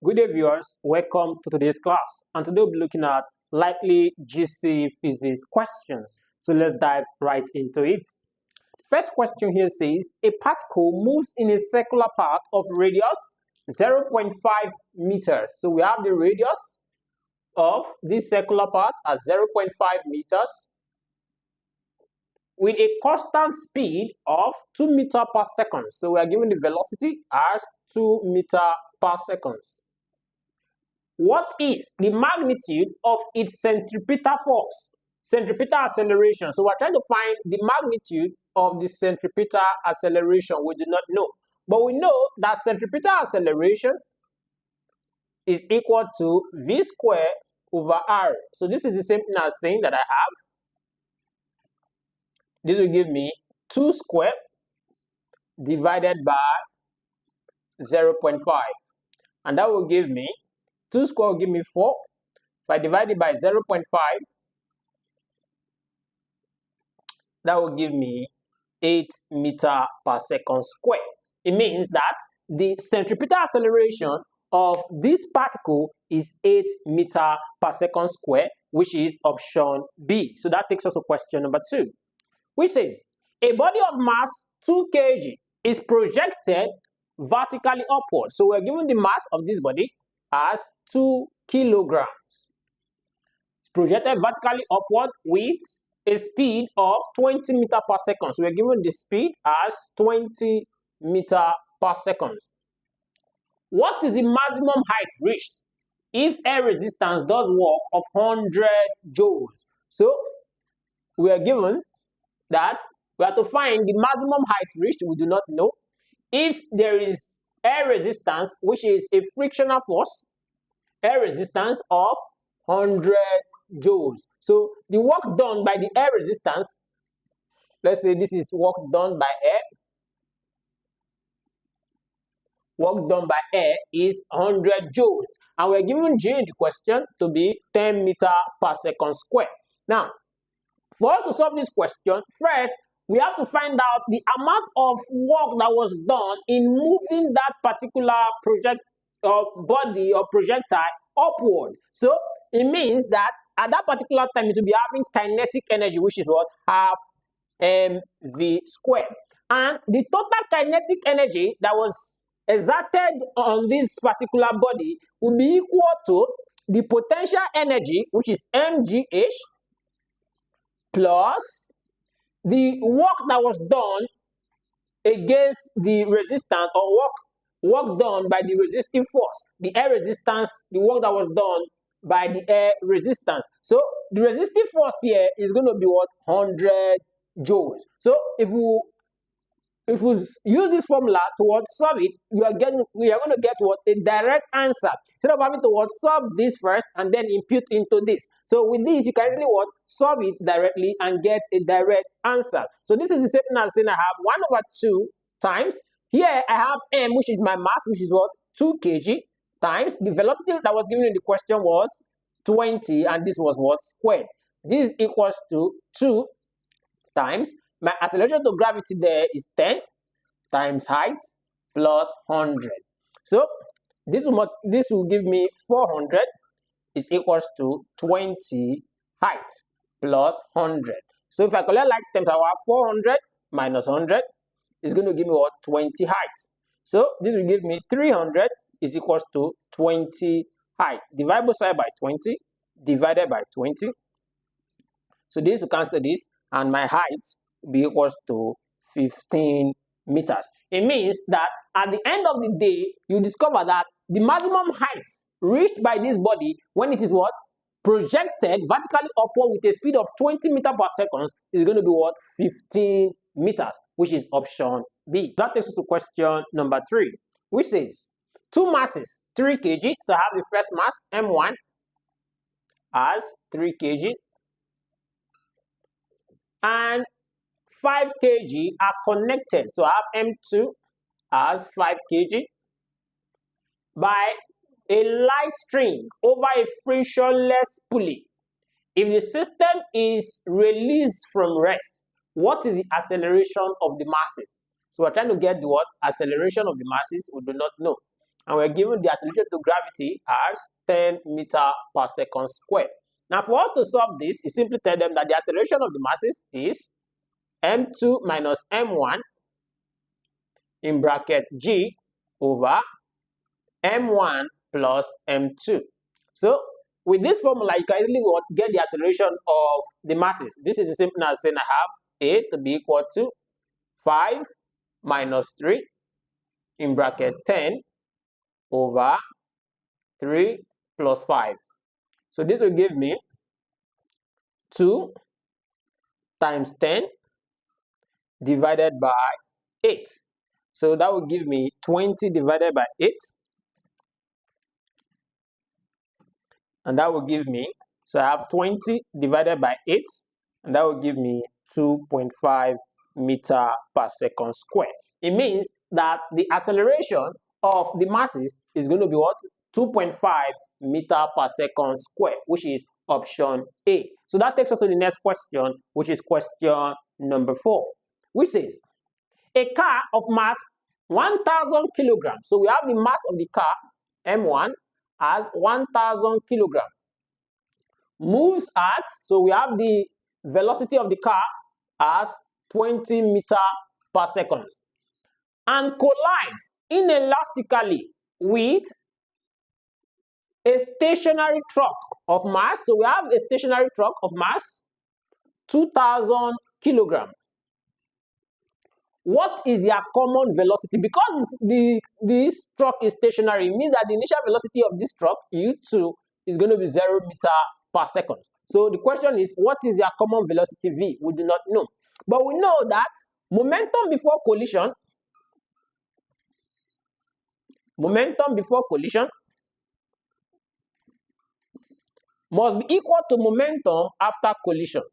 Good day, viewers. Welcome to today's class. And today we'll be looking at likely GCE physics questions. So let's dive right into it. First question here says, a particle moves in a circular path of radius 0.5 meters. So we have the radius of this circular path as 0.5 meters with a constant speed of 2 meters per second. So we are given the velocity as 2 meters per second. What is the magnitude of its centripetal force? Centripetal acceleration. So we're trying to find the magnitude of the centripetal acceleration. We do not know. But we know that centripetal acceleration is equal to v squared over r. So this is the same thing as saying that I have. This will give me 2 squared divided by 0.5. And that will give me 2 squared will give me 4. If I divide it by 0.5, that will give me 8 meters per second square. It means that the centripetal acceleration of this particle is 8 meters per second square, which is option B. So that takes us to question number 2, which says a body of mass 2 kg is projected vertically upward. So we're given the mass of this body as 2 kilograms. It's projected vertically upward with a speed of 20 meters per second. So we're given the speed as 20 meters per second. What is the maximum height reached if air resistance does work of 100 joules? So we are given that we have to find the maximum height reached. We do not know. If there is air resistance, which is a frictional force, air resistance of 100 joules. So the work done by the air resistance, let's say this is work done by air. Work done by air is 100 joules. And we're given G in the question to be 10 meters per second square. Now, for us to solve this question, first, we have to find out the amount of work that was done in moving that particular body or projectile upward. So it means that at that particular time it will be having kinetic energy, which is what? Half mv squared. And the total kinetic energy that was exerted on this particular body will be equal to the potential energy, which is mgh, plus the work that was done against the resistance, or work done by the resisting force, the air resistance, the work that was done by the air resistance. So the resisting force here is going to be what? 100 joules. So if we use this formula to solve it, we are going to get what? A direct answer. Instead of having to solve this first and then impute into this. So with this, you can easily solve it directly and get a direct answer. So this is the same thing as saying I have 1/2 times. Here I have m, which is my mass, which is what? 2 kg, times the velocity that was given in the question was 20, and this was what? Squared. This equals to 2 times my acceleration to gravity there is 10 times height plus 100. So this will give me 400 is equals to 20 height plus 100. So if I collect like times our 400 minus 100 is going to give me what? 20 height. So this will give me 300 is equals to 20 height. Divide both sides by 20 divided by 20. So this will cancel this, and my height will be equals to 15 meters. It means that at the end of the day, you discover that the maximum height reached by this body when it is what? Projected vertically upward with a speed of 20 meters per second is going to be what? 15 meters, which is option B. That takes us to question number 3, which says 2 masses 3 kg. So I have the first mass m1 as 3 kg and 5 kg are connected. So I have m2 as 5 kg by a light string over a frictionless pulley. If the system is released from rest, what is the acceleration of the masses? So we're trying to get the what? Acceleration of the masses. We do not know. and we're given the acceleration to gravity as 10 meter per second squared. Now, for us to solve this, you simply tell them that the acceleration of the masses is m2 minus m1 in bracket g over m1 plus m2. So, with this formula, you can easily get the acceleration of the masses. This is the same thing as saying I have A to be equal to 5 minus 3 in bracket 10 over 3 plus 5. So this will give me 2 times 10 divided by 8. So that will give me 20 divided by 8. And that will give me, so I have 20 divided by 8, and that will give me 2.5 meter per second squared. It means that the acceleration of the masses is going to be what? 2.5 meter per second squared, which is option A. So that takes us to the next question, which is question number 4, which says a car of mass 1,000 kilograms. So we have the mass of the car, M1, as 1,000 kilograms. Moves at, so we have the velocity of the car as 20 meter per second, and collides inelastically with a stationary truck of mass. So we have a stationary truck of mass 2,000 kilograms. What is their common velocity? Because this truck is stationary, it means that the initial velocity of this truck, u2, is going to be 0 meter per second. So the question is, what is their common velocity v? We do not know. But we know that momentum before collision must be equal to momentum after collision.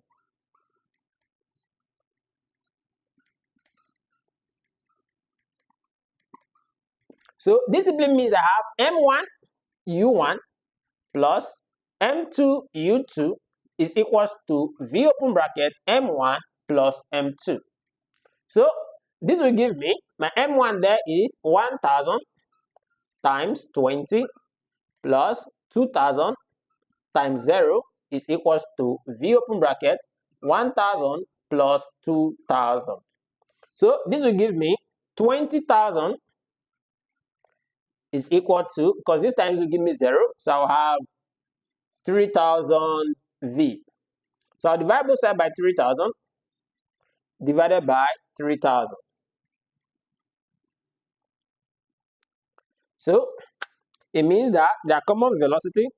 So this simply means I have m1 u1 plus m2 u2 is equals to v open bracket m1 plus m2. So this will give me, my m1 there is 1,000 times 20 plus 2,000 times 0 is equals to v open bracket 1,000 plus 2,000. So this will give me 20,000 is equal to, because this times will give me 0, so I'll have 3,000 v. So I'll divide both sides by 3,000 divided by 3,000. So it means that their common velocity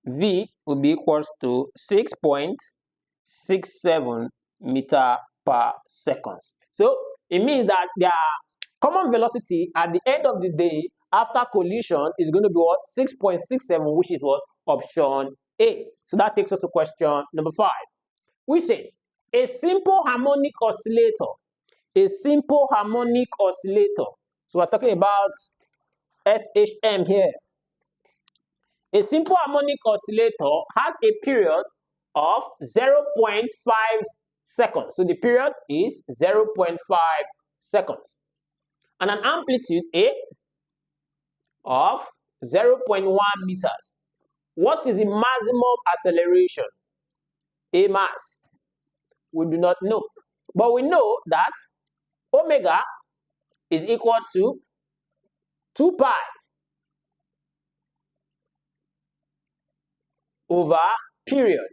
v will be equals to 6.67 meter per second. So it means that their common velocity at the end of the day after collision is going to be what? 6.67, which is what? Option A. So that takes us to question number 5, which says a simple harmonic oscillator. A simple harmonic oscillator. So we're talking about SHM here. A simple harmonic oscillator has a period of 0.5 seconds. So the period is 0.5 seconds. And an amplitude A of 0.1 meters. What is the maximum acceleration? A mass. We do not know. But we know that omega is equal to 2 pi over period.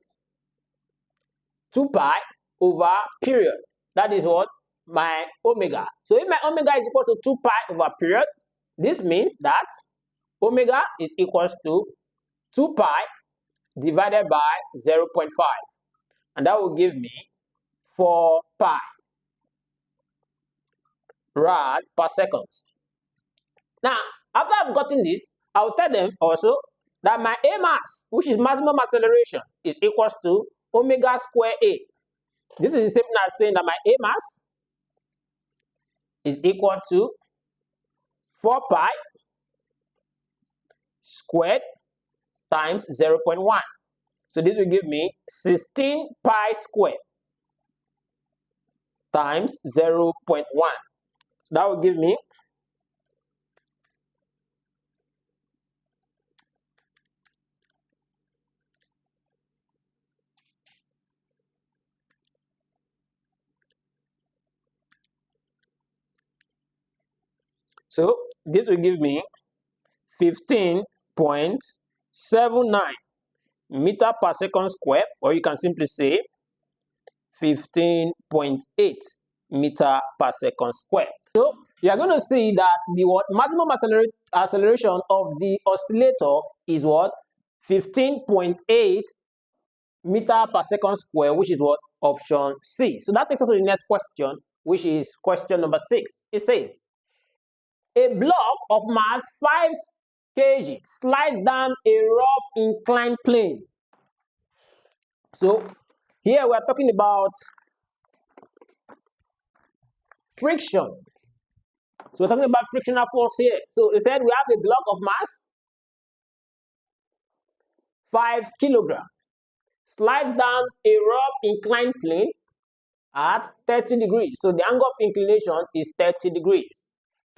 2 pi over period. That is what? My omega. So if my omega is equal to 2 pi over period, this means that omega is equals to 2 pi divided by 0.5. And that will give me 4 pi rad per second. Now, after I've gotten this, I'll tell them also that my A mass, which is maximum acceleration, is equals to omega square A. This is the same thing as saying that my A mass is equal to 4 pi squared times 0.1. So this will give me 16 pi squared times 0.1. So that will give me so this will give me 15.79 meter per second square, or you can simply say 15.8 meter per second square. So you are going to see that the maximum acceleration of the oscillator is what? 15.8 meter per second square, which is what? Option C. So that takes us to the next question, which is question number 6. It says, a block of mass 5 kg slides down a rough inclined plane. So here we are talking about friction. So we're talking about frictional force here. So it said we have a block of mass 5 kg slides down a rough inclined plane at 30 degrees. So the angle of inclination is 30 degrees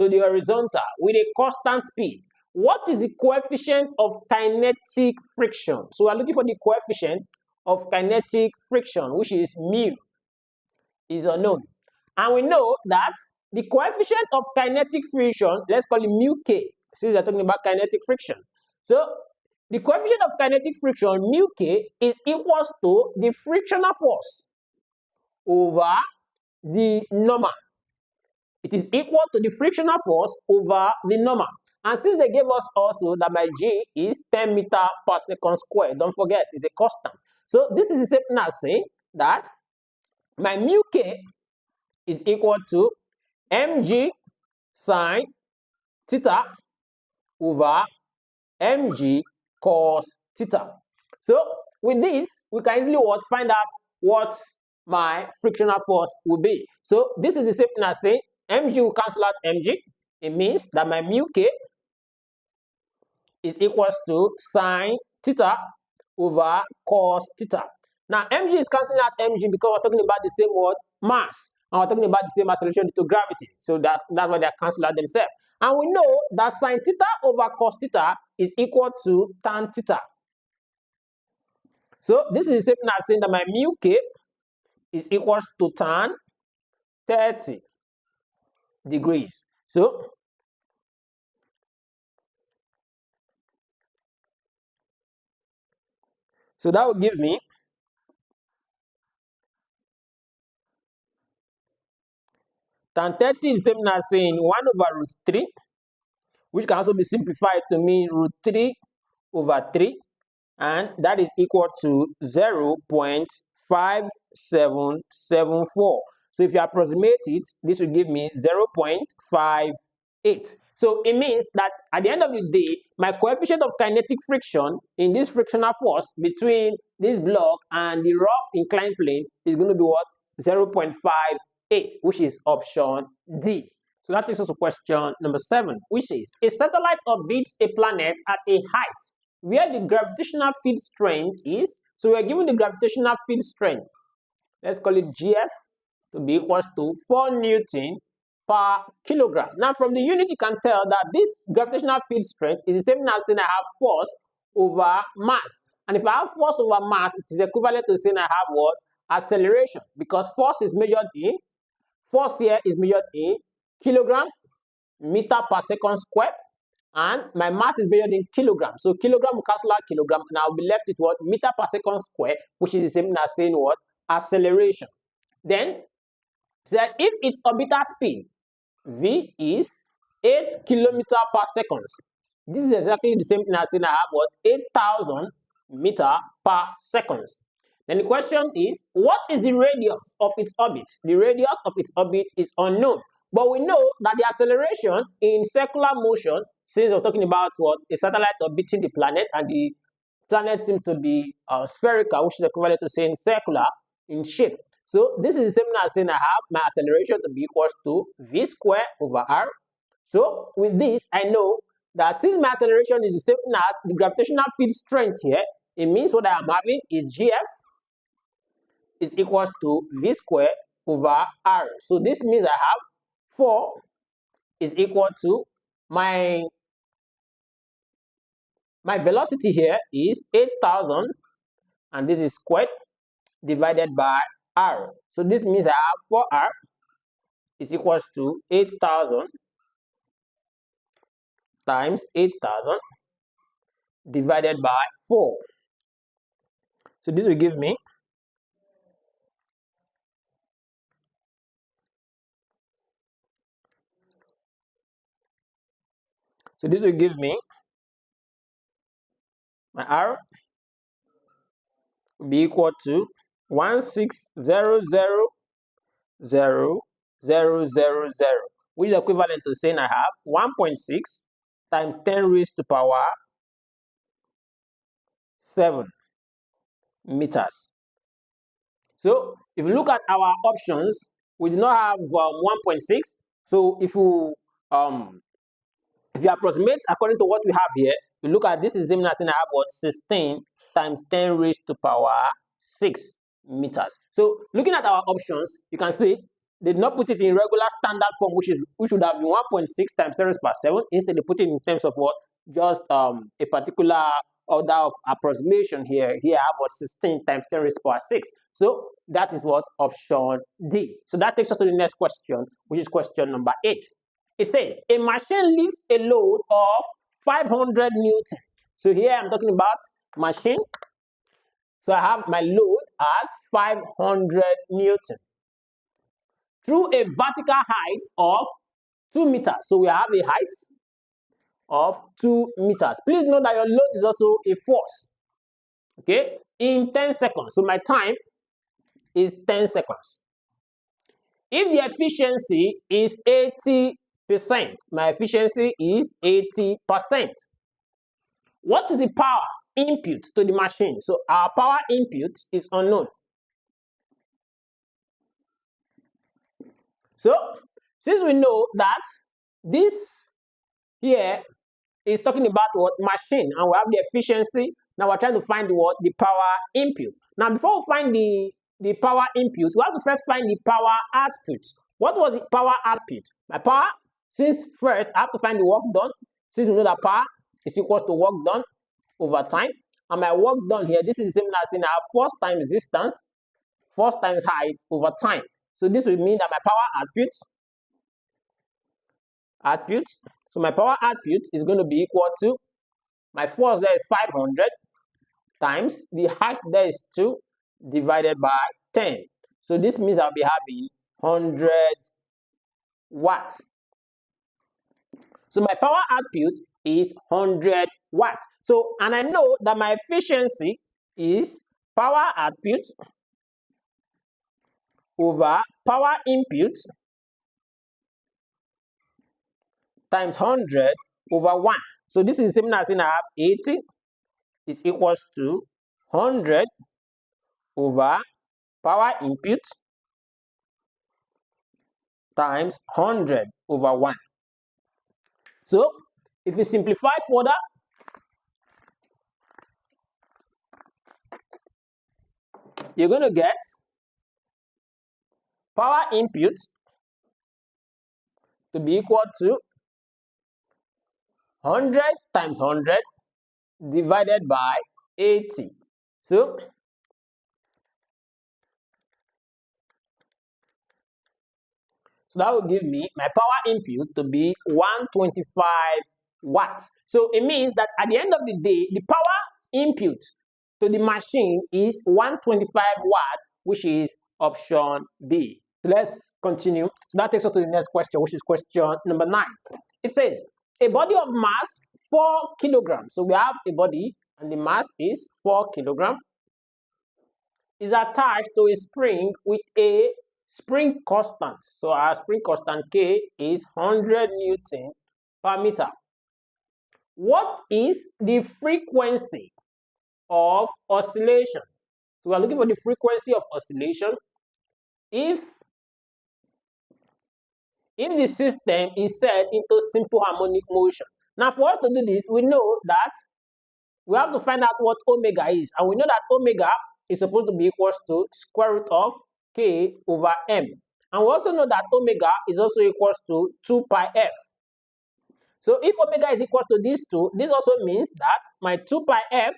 to the horizontal with a constant speed. What is the coefficient of kinetic friction? So we are looking for the coefficient of kinetic friction, which is mu, is unknown. And we know that the coefficient of kinetic friction, let's call it mu k, since we're talking about kinetic friction. So the coefficient of kinetic friction, mu k, is equals to the frictional force over the normal. It is equal to the frictional force over the normal. And since they gave us also that my G is 10 meter per second square, don't forget, it's a constant. So this is the same thing as saying that my mu k is equal to mg sine theta over mg cos theta. So with this, we can easily find out what my frictional force will be. So this is the same thing as saying mg will cancel out mg. It means that my mu k is equals to sine theta over cos theta. Now mg is cancelling out mg because we're talking about the same word, mass, and we're talking about the same acceleration due to gravity. So that's why they cancel out themselves. And we know that sine theta over cos theta is equal to tan theta. So this is the same thing as saying that my mu k is equals to tan 30 degrees. So that will give me tan 30 is the same as saying 1 over root 3, which can also be simplified to mean root 3 over 3, and that is equal to 0.5774. So if you approximate it, this will give me 0.58. So it means that at the end of the day, my coefficient of kinetic friction in this frictional force between this block and the rough inclined plane is going to be what? 0.58, which is option D. So that takes us to question number 7, which is a satellite orbits a planet at a height where the gravitational field strength is. So we are given the gravitational field strength. Let's call it GF to be equals to 4 Newton per kilogram. Now from the unit you can tell that this gravitational field strength is the same as saying I have force over mass. And if I have force over mass, it is equivalent to saying I have what? Acceleration, because force here is measured in kilogram meter per second square, and my mass is measured in kilogram. So kilogram will cancel out kilogram, and I'll be left with what? Meter per second square, which is the same as saying what? Acceleration. Then that if its orbital speed v is 8 kilometer per second, this is exactly the same thing as saying I have what? 8,000 meter per second. Then the question is, what is the radius of its orbit? The radius of its orbit is unknown, but we know that the acceleration in circular motion, since we're talking about what? A satellite orbiting the planet, and the planet seems to be spherical, which is equivalent to saying circular in shape. So this is the same as saying I have my acceleration to be equals to v square over r. So with this, I know that since my acceleration is the same as the gravitational field strength here, it means what I am having is gf is equals to v square over r. So this means I have 4 is equal to my velocity here is 8,000, and this is squared divided by r. So this means I have 4r is equals to 8,000 times 8,000 divided by 4. So this will give me my r will be equal to 160000000, which is equivalent to saying I have 1.6 times 10 raised to power 7 meters. So if you look at our options, we do not have 1.6. So if you approximate according to what we have here, you look at this is similar thing I have what 16 times 10 raised to power 6 meters. So looking at our options, you can see they did not put it in regular standard form, which would have been 1.6 times 10 raised to power 7. Instead, they put it in terms of what? Just a particular order of approximation here. Here I have what 16 times 10 raised to power 6. So that is what option D. So that takes us to the next question, which is question number 8. It says a machine lifts a load of 500 Newton. So here I'm talking about machine. So I have my load as 500 Newton through a vertical height of 2 meters. So we have a height of 2 meters. Please note that your load is also a force. Okay, in 10 seconds. So my time is 10 seconds. If the efficiency is 80%, my efficiency is 80%. What is the power input to the machine? So our power input is unknown. So since we know that this here is talking about what machine, and we have the efficiency, now we're trying to find what the power input. Now before we find the power input, we have to first find the power output. What was the power output? My power, since first I have to find the work done, since we know that power is equal to work done over time, and my work done here, this is the same as in our force times distance, force times height over time. So this will mean that my power output, so my power output is going to be equal to my force there is 500 times the height there is 2 divided by 10. So this means I'll be having 100 watts. So my power output is 100 watts. So, and I know that my efficiency is power output over power input times 100 over 1. So this is similar as in I have 80 is equals to 100 over power input times 100 over 1. So if you simplify further, you're going to get power input to be equal to 100 times 100 divided by 80. So that will give me my power input to be 125 watts. So it means that at the end of the day, the power input to the machine is 125 watts, which is option B. So let's continue. So that takes us to the next question, which is question number 9. It says a body of mass 4 kilograms. So we have a body and the mass is 4 kilograms. Is attached to a spring with a spring constant. So our spring constant K is 100 Newton per meter. What is the frequency of oscillation? So we are looking for the frequency of oscillation if the system is set into simple harmonic motion. Now for us to do this, we know that we have to find out what omega is, and we know that omega is supposed to be equal to square root of K over M. And we also know that omega is also equal to 2 pi F. So if omega is equal to these two, this also means that my 2 pi f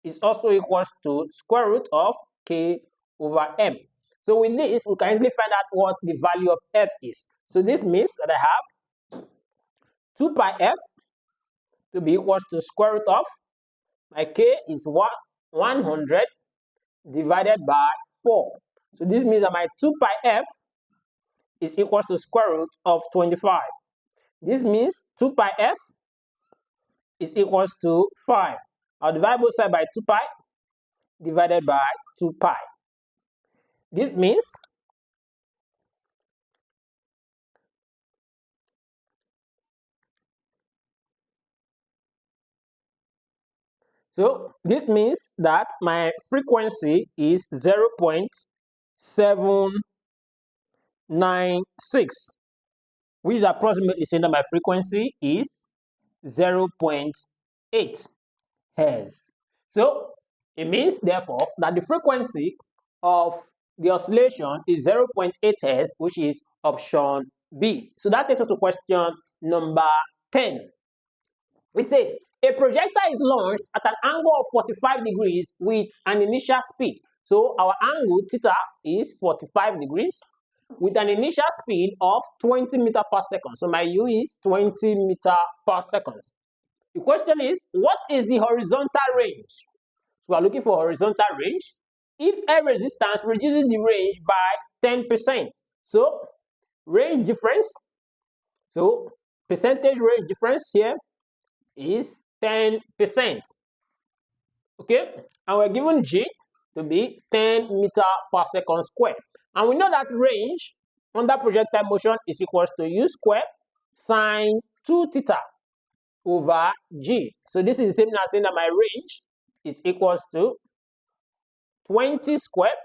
is also equals to square root of k over m. So with this, we can easily find out what the value of f is. So this means that I have 2 pi f to be equals to square root of my k is 100 divided by 4. So this means that my 2 pi f is equals to square root of 25. This means 2 pi f is equals to 5. I'll divide both sides by 2 pi divided by 2 pi. This means that my frequency is 0.796, which is approximately saying that my frequency is 0.8 Hz. So it means therefore that the frequency of the oscillation is 0.8 Hz, which is option B. So that takes us to question number 10. It says a projectile is launched at an angle of 45 degrees with an initial speed. So our angle theta is 45 degrees with an initial speed of 20 meters per second. So my u is 20 meters per second. The question is, what is the horizontal range? So we are looking for horizontal range. If a resistance reduces the range by 10%, so range difference, so percentage range difference here is 10%. Okay, and we're given G to be 10 meters per second square. And we know that range under projectile motion is equals to u squared sine 2 theta over G. So this is the same as saying that my range is equals to 20 squared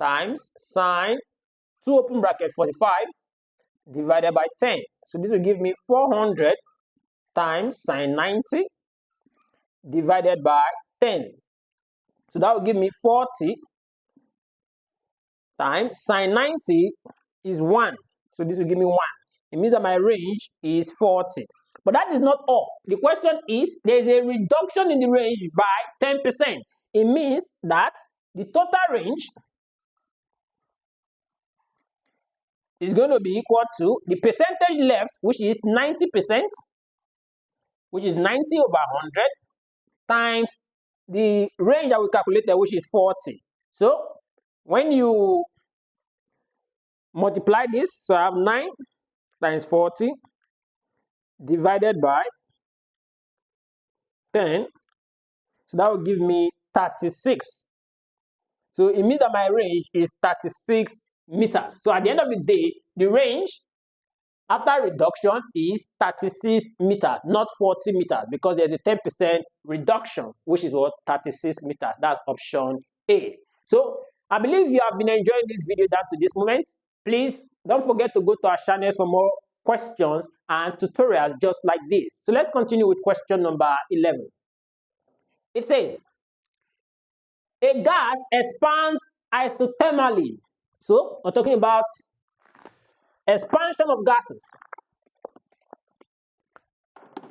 times sine 2 open bracket 45 divided by 10. So this will give me 400 times sine 90 divided by 10. So that will give me 40 times sine 90 is 1. So this will give me 1. It means that my range is 40. But that is not all. The question is, there is a reduction in the range by 10%. It means that the total range is going to be equal to the percentage left, which is 90%, which is 90 over 100, times the range that we calculated, which is 40. So when you multiply this, so I have 9 times 40 divided by 10, so that will give me 36. So it means that my range is 36 meters. So at the end of the day, the range after reduction is 36 meters, not 40 meters, because there's a 10% reduction, which is what 36 meters. That's option A. So I believe you have been enjoying this video down to this moment. Please don't forget to go to our channel for more questions and tutorials just like this. So let's continue with question number 11. It says, a gas expands isothermally. So we're talking about expansion of gases.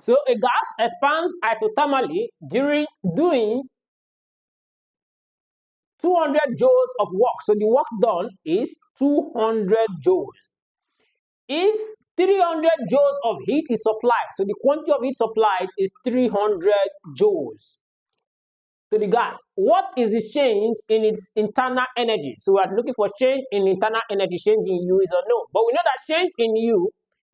So a gas expands isothermally during doing 200 joules of work. So the work done is 200 joules. If 300 joules of heat is supplied, so the quantity of heat supplied is 300 joules to the gas. What is the change in its internal energy? So we are looking for change in internal energy. Change in U is unknown. But we know that change in U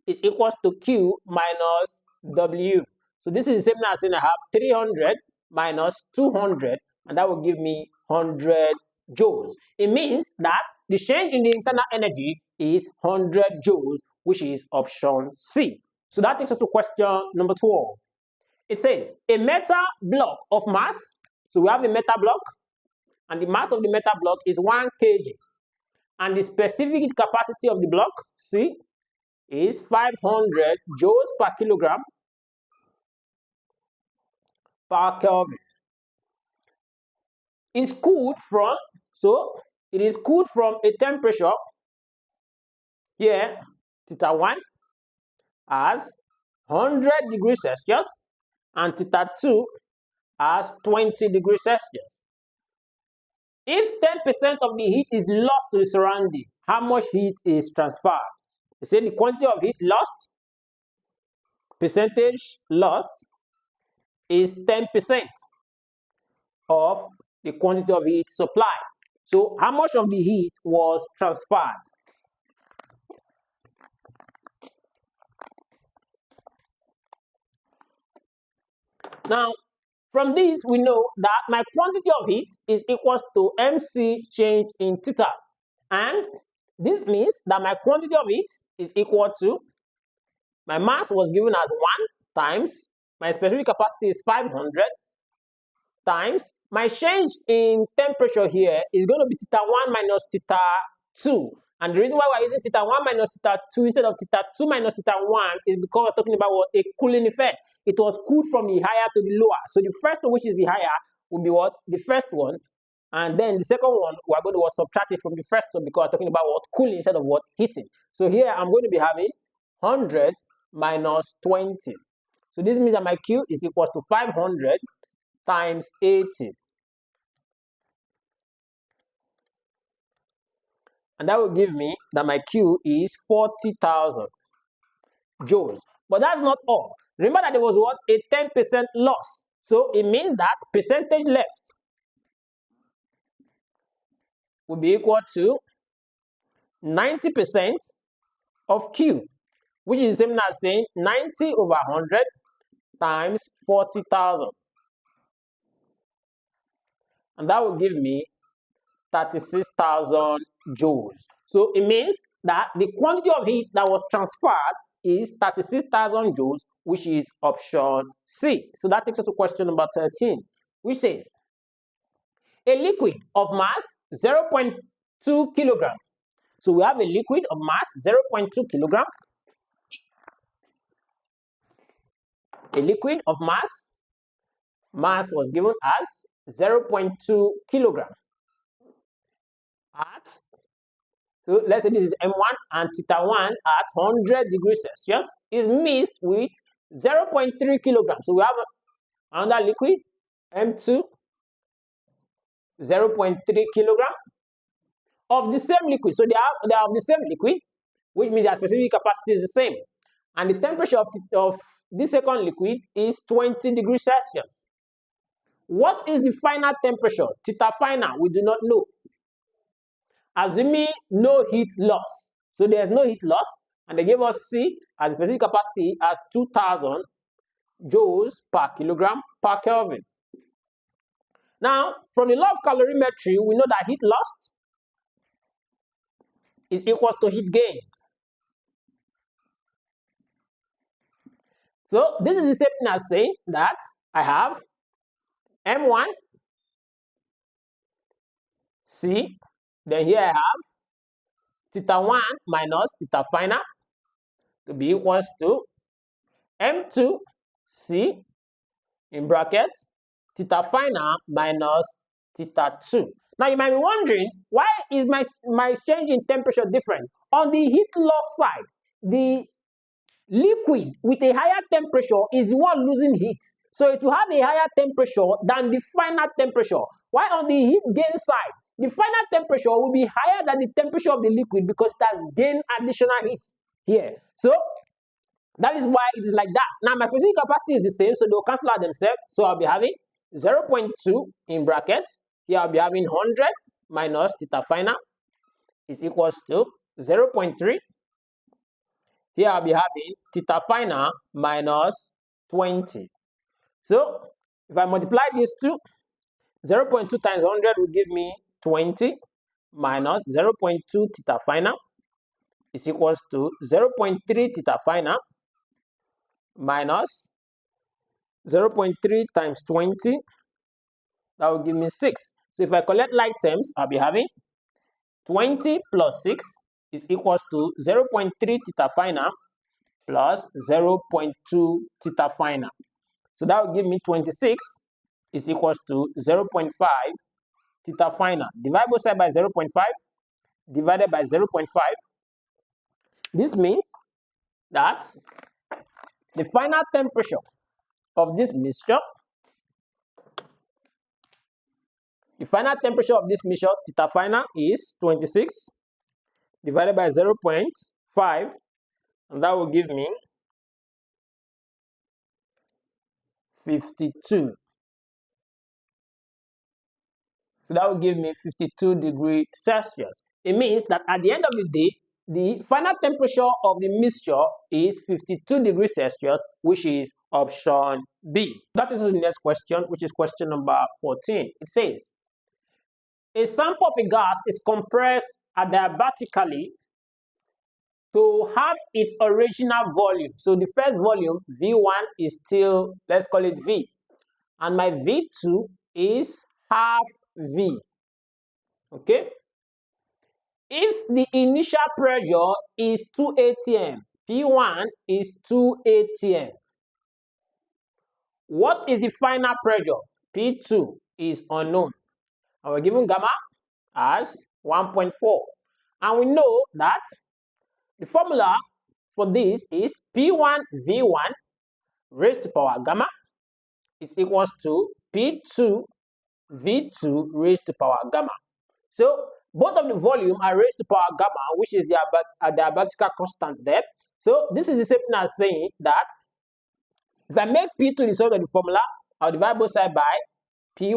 is equals to Q minus W. So this is the same as saying I have 300 minus 200, and that will give me 100 joules. It means that the change in the internal energy is 100 joules, which is option C. So that takes us to question number 12. It says, a metal block of mass. So we have a metal block, and the mass of the metal block is 1 kg. And the specific capacity of the block, C, is 500 joules per kilogram per Kelvin. It's cooled from, so it is cooled from a temperature here theta 1 as 100 degrees Celsius and theta 2 as 20 degrees Celsius. If 10% of the heat is lost to the surrounding, how much heat is transferred? They say the quantity of heat lost, percentage lost, is 10% of the quantity of heat supplied. So how much of the heat was transferred? Now, from this, we know that my quantity of heat is equal to mc change in theta. And this means that my quantity of heat is equal to, my mass was given as 1 times, my specific capacity is 500 times, my change in temperature here is going to be theta 1 minus theta 2. And the reason why we're using theta 1 minus theta 2 instead of theta 2 minus theta 1 is because we're talking about what? A cooling effect. It was cooled from the higher to the lower. So the first one, which is the higher, will be what? The first one. And then the second one, we're going to subtract it from the first one because we're talking about what? Cooling instead of what? Heating. So here I'm going to be having 100 minus 20. So this means that my Q is equal to 500 times 80. And that will give me that my Q is 40,000 joules. But that's not all. Remember that there was what? A 10% loss. So it means that percentage left will be equal to 90% of Q, which is the same as saying 90 over 100 times 40,000. And that will give me 36,000 joules. So it means that the quantity of heat that was transferred is 36,000 joules, which is option C. So that takes us to question number 13, which says a liquid of mass 0.2 kilogram. So we have a liquid of mass 0.2 kilogram. A liquid of mass was given as 0.2 kilogram. So let's say this is M1 and theta 1 at 100 degrees Celsius is mixed with 0.3 kilograms. So we have another liquid, M2, 0.3 kilogram of the same liquid. So they are of the same liquid, which means their specific capacity is the same. And the temperature of this second liquid is 20 degrees Celsius. What is the final temperature? Theta final, we do not know. Assuming no heat loss. So there's no heat loss, and they gave us C as the specific capacity as 2000 joules per kilogram per Kelvin. Now, from the law of calorimetry, we know that heat lost is equal to heat gained. So this is the same thing as saying that I have M1 C, then here I have theta 1 minus theta final to be equals to M2 C in brackets theta final minus theta 2. Now you might be wondering, why is my change in temperature different? On the heat loss side, the liquid with a higher temperature is the one losing heat. So it will have a higher temperature than the final temperature. While on the heat gain side, the final temperature will be higher than the temperature of the liquid because it has gained additional heat here. So that is why it is like that. Now my specific capacity is the same, so they will cancel out themselves. So I'll be having 0.2 in brackets. Here I'll be having 100 minus theta final is equals to 0.3. Here I'll be having theta final minus 20. So if I multiply these two, 0.2 times 100 will give me 20 minus 0.2 theta final is equals to 0.3 theta final minus 0.3 times 20, that will give me 6. So if I collect like terms, I'll be having 20 plus 6 is equals to 0.3 theta final plus 0.2 theta final. So that will give me 26 is equals to 0.5 theta final. Divide both sides by 0.5 divided by 0.5. This means that the final temperature of this mixture, theta final is 26 divided by 0.5, and that will give me 52. So that will give me 52 degrees Celsius. It means that at the end of the day, the final temperature of the mixture is 52 degrees Celsius, which is option B. That is the next question, which is question number 14. It says, a sample of a gas is compressed adiabatically to have its original volume. So the first volume, V1, is still, let's call it V. And my V2 is half V. Okay? If the initial pressure is 2 atm, P1 is 2 atm. What is the final pressure? P2 is unknown. And we're given gamma as 1.4. And we know that the formula for this is P1 V1 raised to power gamma is equals to P2 V2 raised to power gamma. So both of the volume are raised to power gamma, which is the adiabatical constant there. So this is the same thing as saying that if I make P2 the result of the formula, I'll divide both sides by P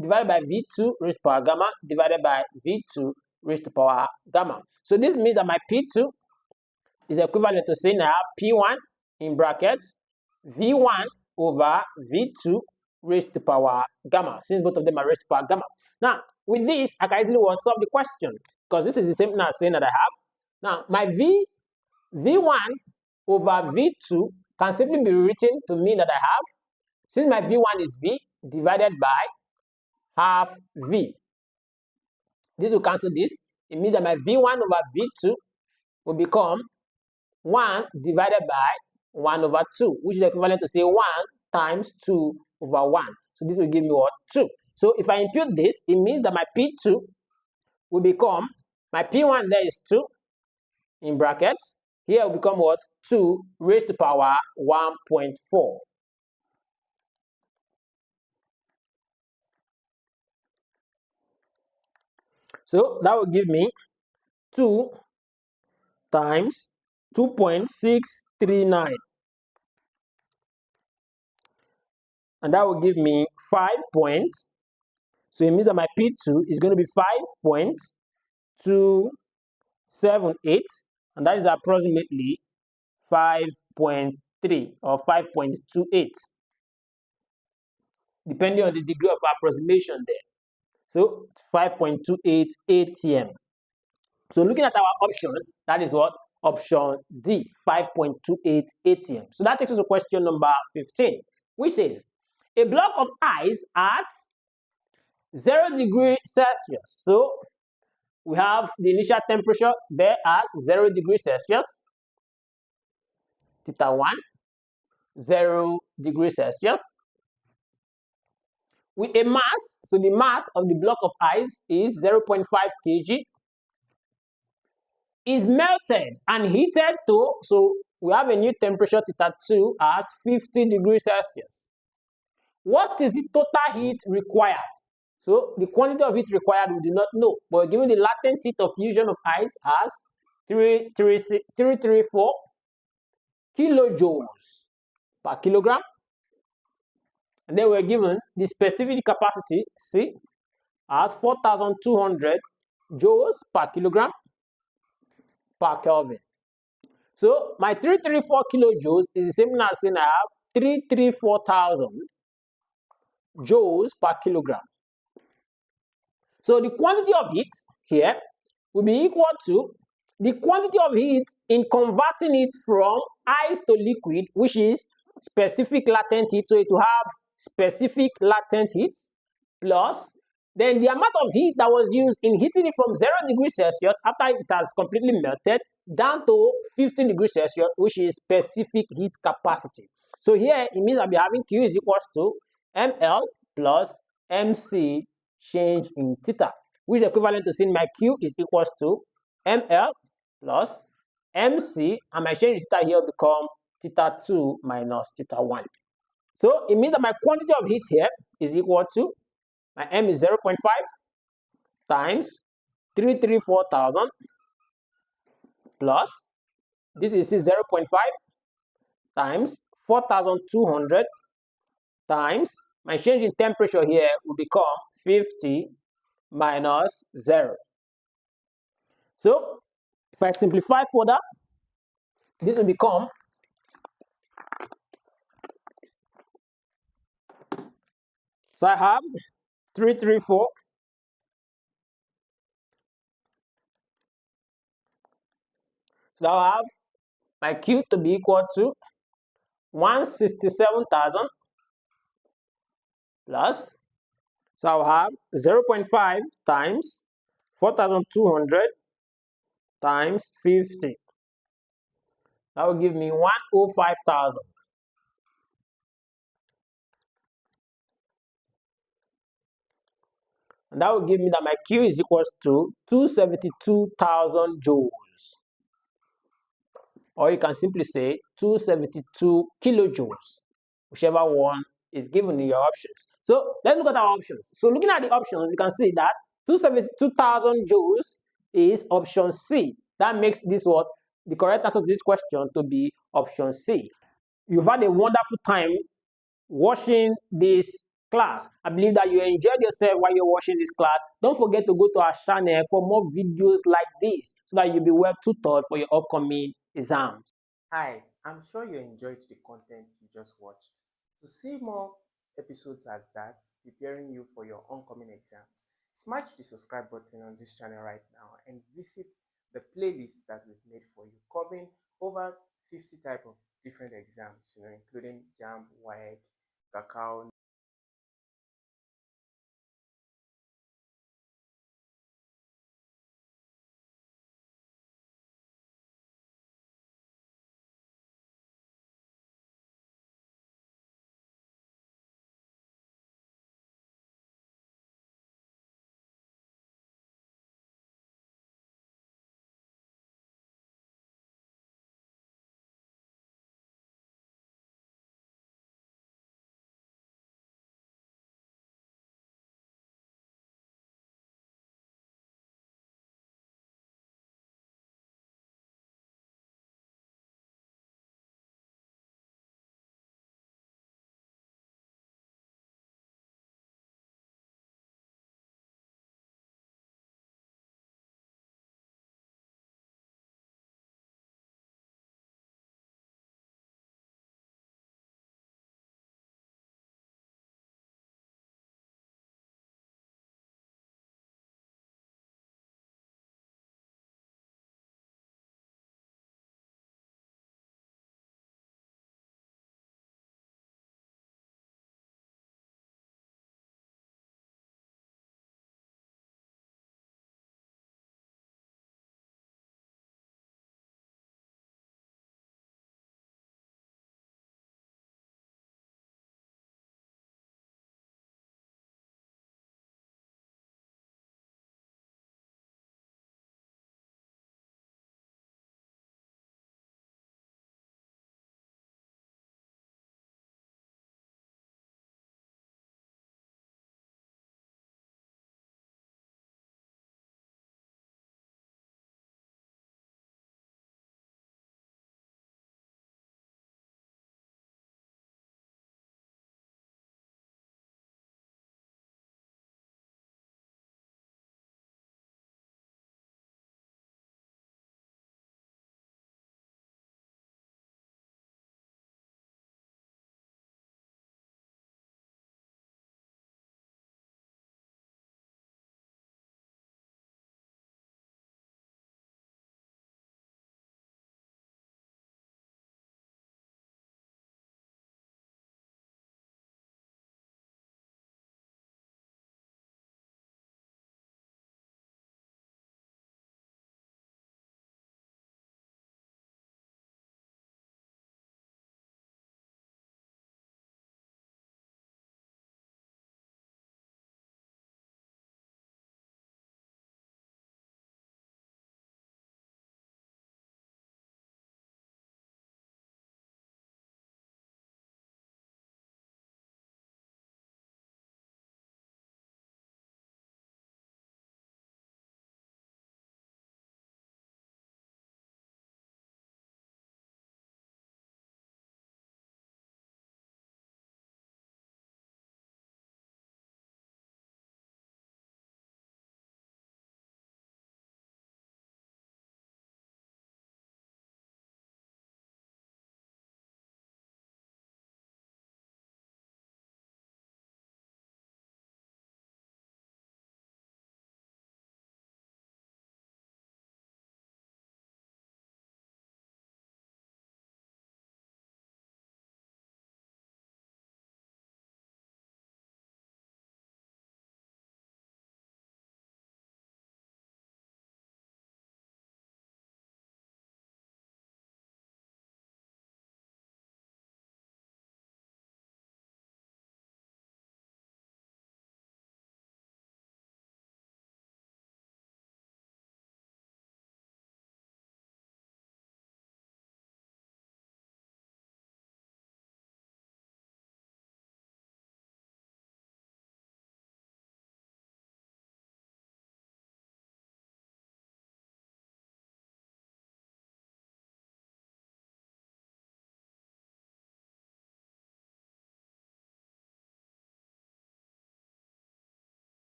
divided by V2 raised to power gamma divided by V2 raised to power gamma. So this means that my P2 is equivalent to saying I have P1 in brackets V1 over V2 raised to power gamma, since both of them are raised to power gamma. Now, with this, I can easily solve the question, because this is the same thing as saying that I have. Now, my V1 over V2 can simply be written to mean that I have, since my V1 is V, divided by half V. This will cancel this. It means that my V1 over V2 will become 1 divided by 1 over 2, which is equivalent to say 1 times 2 over 1. So this will give me what? 2. So if I impute this, it means that my P2 will become, my P1 there is 2 in brackets. Here will become what? 2 raised to power 1.4. So that will give me 2 times 2.639. And that will give me 5 points. So it means that my P2 is going to be 5.278, and that is approximately 5.3 or 5.28, depending on the degree of approximation there. So 5.28 atm. So looking at our option, that is what? Option D, 5.28 atm. So that takes us to question number 15, which says, a block of ice at 0 degrees Celsius. So we have the initial temperature there at 0 degrees Celsius, theta 1, 0 degrees Celsius, with a mass. So the mass of the block of ice is 0.5 kg, is melted and heated to, so we have a new temperature theta 2 as 50 degrees Celsius. What is the total heat required? So the quantity of heat required we do not know, but given the latent heat of fusion of ice as 334 kilojoules per kilogram, and then we're given the specific capacity C as 4,200 joules per kilogram per Kelvin. So my 334 kilojoules is the same as saying I have 334,000 joules per kilogram. So the quantity of heat here will be equal to the quantity of heat in converting it from ice to liquid, which is specific latent heat. So it will have specific latent heat plus then the amount of heat that was used in heating it from 0 degrees Celsius after it has completely melted down to 15 degrees Celsius, which is specific heat capacity. So here it means I'll be having Q is equals to ml plus mc change in theta, which is equivalent to saying my Q is equals to ml plus MC, and my change in theta here will become theta 2 minus theta 1. So it means that my quantity of heat here is equal to, my M is 0.5 times 334,000 plus, this is 0.5 times 4,200 times, my change in temperature here will become 50 minus 0. So if I simplify further, this will become, so I have 334 so I'll have my Q to be equal to 167,000 plus, so I'll have 0.5 times 4,200 times 50. That will give me 105,000. And that will give me that my Q is equals to 272,000 joules. Or you can simply say 272 kilojoules, whichever one is given in your options. So let's look at our options. So looking at the options, you can see that 272,000 joules is option C. That makes this what? The correct answer to this question to be option C. You've had a wonderful time watching this class. I believe that you enjoyed yourself while you're watching this class. Don't forget to go to our channel for more videos like this so that you'll be well tutored for your upcoming exams. Hi, I'm sure you enjoyed the content you just watched. To see more episodes as that, preparing you for your oncoming exams, smash the subscribe button on this channel right now and visit the playlist that we've made for you, covering over 50 types of different exams, including JAMB, WAEC, Cacao,